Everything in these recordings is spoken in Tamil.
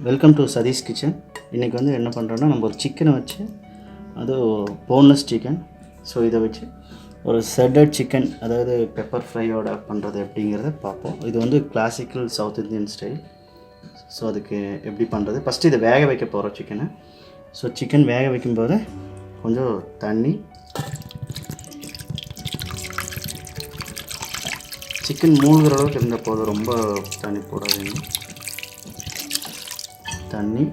Welcome to Satish kitchen. இன்றைக்கி வந்து என்ன பண்ணுறோன்னா நம்ம ஒரு சிக்கனை வச்சு, அது போன்லெஸ் சிக்கன். ஸோ இதை வச்சு ஒரு ஷெட்டட் சிக்கன், அதாவது பெப்பர் ஃப்ரையோட பண்ணுறது எப்படிங்கிறத பார்ப்போம். இது வந்து classical south Indian style. So அதுக்கு எப்படி பண்ணுறது, ஃபஸ்ட்டு இதை வேக வைக்க போகிறோம் சிக்கனை. ஸோ சிக்கன் வேக வைக்கும்போது கொஞ்சம் தண்ணி, சிக்கன் மூழ்கிற அளவுக்கு இருந்தால் போதும், ரொம்ப தண்ணி போடாதீங்க. தண்ணி,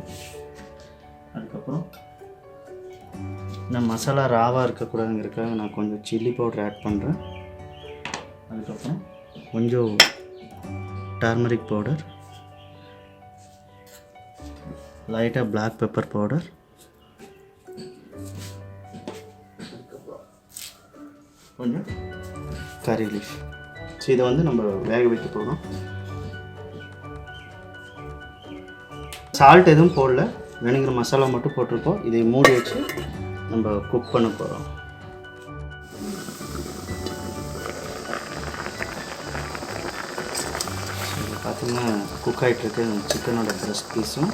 அதுக்கப்புறம் நான் மசாலா ராவாக இருக்கக்கூடாதுங்கிறதுக்காக நான் கொஞ்சம் சில்லி பவுடர் ஆட் பண்ணுறேன். அதுக்கப்புறம் கொஞ்சம் டர்மரிக் பவுடர், லைட்டாக பிளாக் பெப்பர் பவுடர், கொஞ்சம் கறி லீஃப். ஸோ இதை வந்து நம்ம வேக வைக்க போகிறோம். சால்ட் எதுவும் போடல, வேணுங்கிற மசாலா மட்டும் போட்டிருக்கோம். இதை மூடி வச்சு நம்ம குக் பண்ண போகிறோம். இது பார்த்திங்கன்னா குக் ஆகிட்டுருக்கு சிக்கனோட ப்ரெஸ்ட் பீஸும்.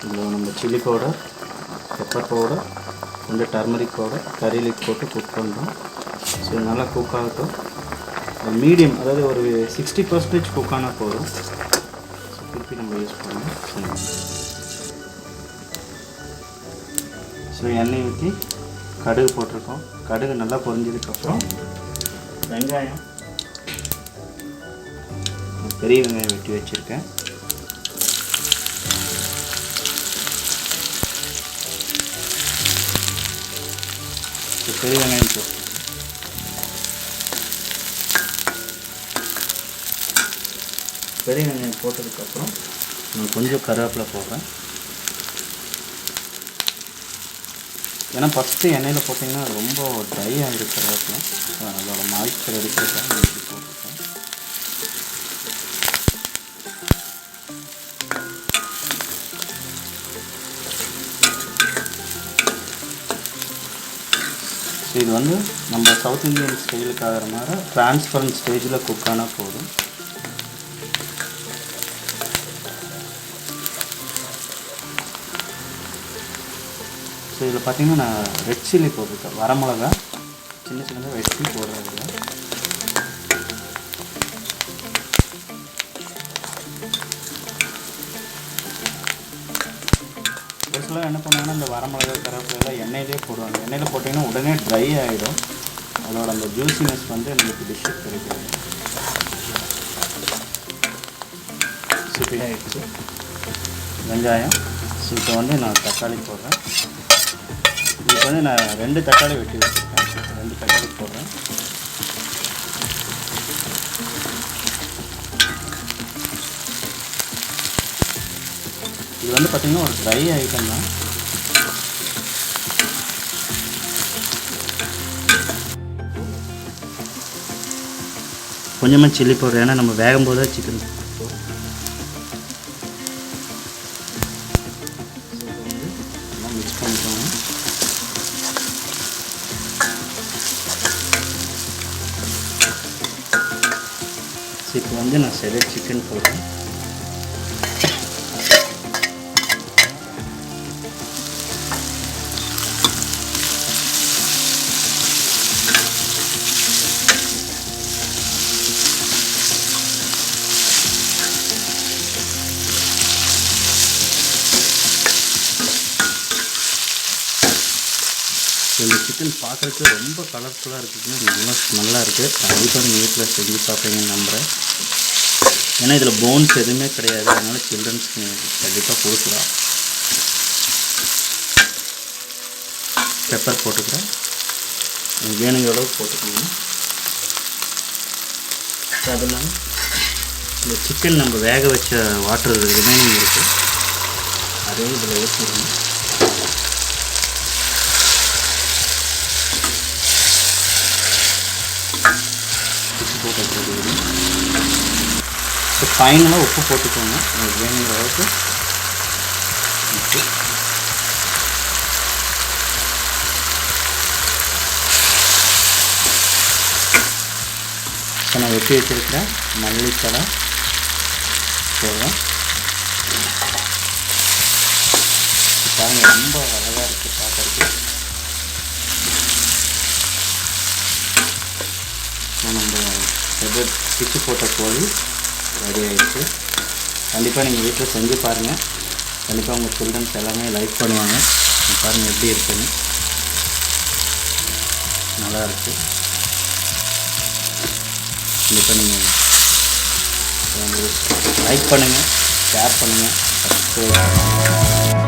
இதில் நம்ம சில்லி பவுடர், பெப்பர் பவுடர், கொஞ்சம் டர்மரிக் பவுடர், கறி லீஃப் போட்டு குக் பண்ணுறோம். ஸோ நல்லா குக் ஆகட்டும். மீடியம், அதாவது ஒரு 60% குக் ஆனால் போதும். திருப்பி நம்ம யூஸ் பண்ணணும். ஸோ எண்ணெய் ஊற்றி கடுகு போட்டிருக்கோம். கடுகு நல்லா பொரிஞ்சதுக்கப்புறம் வெங்காயம், பெரிய வெங்காயம் வெட்டி வச்சுருக்கேன். பெரிய வெங்காயம் போட்டு பெரிய வெங்காயம் போட்டதுக்கப்புறம் நான் கொஞ்சம் கருவேப்பிலை போடுறேன். ஏன்னா ஃபஸ்ட்டு எண்ணெயில் போட்டிங்கன்னா ரொம்ப ட்ரை ஆகிடும் கருவேப்பிலை. அதோட மாய்ஸ்சர் எடுக்கிறதுக்காக நான் இப்படி போட்டிருக்கேன். ஸோ இது வந்து நம்ம சவுத் இந்தியன் ஸ்டைலுக்கு ஆகிற மாதிரி ட்ரான்ஸ்பரண்ட் ஸ்டேஜில் குக் ஆனால் போதும். ஸோ இதில் பார்த்திங்கன்னா நான் ரெட் சில்லி போட்டிருக்கேன், வரமிளகா சின்ன சின்னதாக வெட்டி போடுறேன். ஒரு சிலர் என்ன பண்ணுவாங்கன்னா இந்த வரமிளகா கருவேப்பிலை எண்ணெயிலே போடுவாங்க. எண்ணெயில் போட்டிங்கன்னா உடனே ட்ரை ஆகிடும். அதோட அந்த ஜூசினஸ் வந்து நம்மளுக்கு டிஷ்ஷுக்கு கிடைக்காது. ஆகிடுச்சு வெங்காயம். ஸோ இப்போ வந்து நான் தக்காளி போடுறேன். இதுக்கு வந்து நான் 2 தக்காளி வெட்டி வச்சுருக்கேன். 2 தக்காளி போடுறேன். இது வந்து பார்த்திங்கன்னா ஒரு ட்ரை ஐட்டம் தான். கொஞ்சமாக சில்லி பவுடர், ஏன்னா நம்ம வேகும் போது தான் சிக்கன் மிக்ஸ் பண்ணிக்கோங்க. இப்போ வந்து நான் ஷெட்டட் சிக்கன் போடுறேன். இந்த சிக்கன் பார்க்குறதுக்கு ரொம்ப கலர்ஃபுல்லாக இருக்குதுங்க, நல்லா ஸ்மெல்லாக இருக்குது. கண்டிப்பாக நீங்கள் வீட்டில் செஞ்சு பார்ப்பீங்கன்னு நம்புகிறேன். ஏன்னா இதில் போன்ஸ் எதுவுமே கிடையாது, அதனால் சில்ட்ரன்ஸ்க்கு கண்டிப்பாக கொடுக்கலாம். பெப்பர் போட்டுக்கிறேன், வேணுங்கிற அளவுக்கு போட்டுக்கோங்க. அது இல்லாமல் இந்த சிக்கன் நம்ம வேக வச்ச வாட்டர் ரிமைனிங் இருக்குது, அதையும் இதில் ஊற்றிடணும். ஸோ ஃபைனலாக உப்பு போட்டுக்கோங்க, உங்களுக்கு வேணுங்கிற அளவுக்கு உப்பு. ஸோ நான் வெட்டி வச்சுருக்கிறேன் மல்லித்தலை போடுறேன். பாருங்கள் ரொம்ப அழகாக இருக்குது பார்க்குறதுக்கு. நம்ம பிச்சு போட்ட கோழி ரெடி ஆகிடுச்சு. கண்டிப்பாக நீங்கள் வீட்டில் செஞ்சு பாருங்கள். கண்டிப்பாக உங்கள் சில்ட்ரன்ஸ் எல்லாமே லைக் பண்ணுவாங்க. பாருங்கள் எப்படி இருக்குன்னு, நல்லா இருக்குது. கண்டிப்பாக நீங்கள் லைக் பண்ணுங்கள், ஷேர் பண்ணுங்கள், சப்ஸ்கிரைப் பண்ணுங்கள்.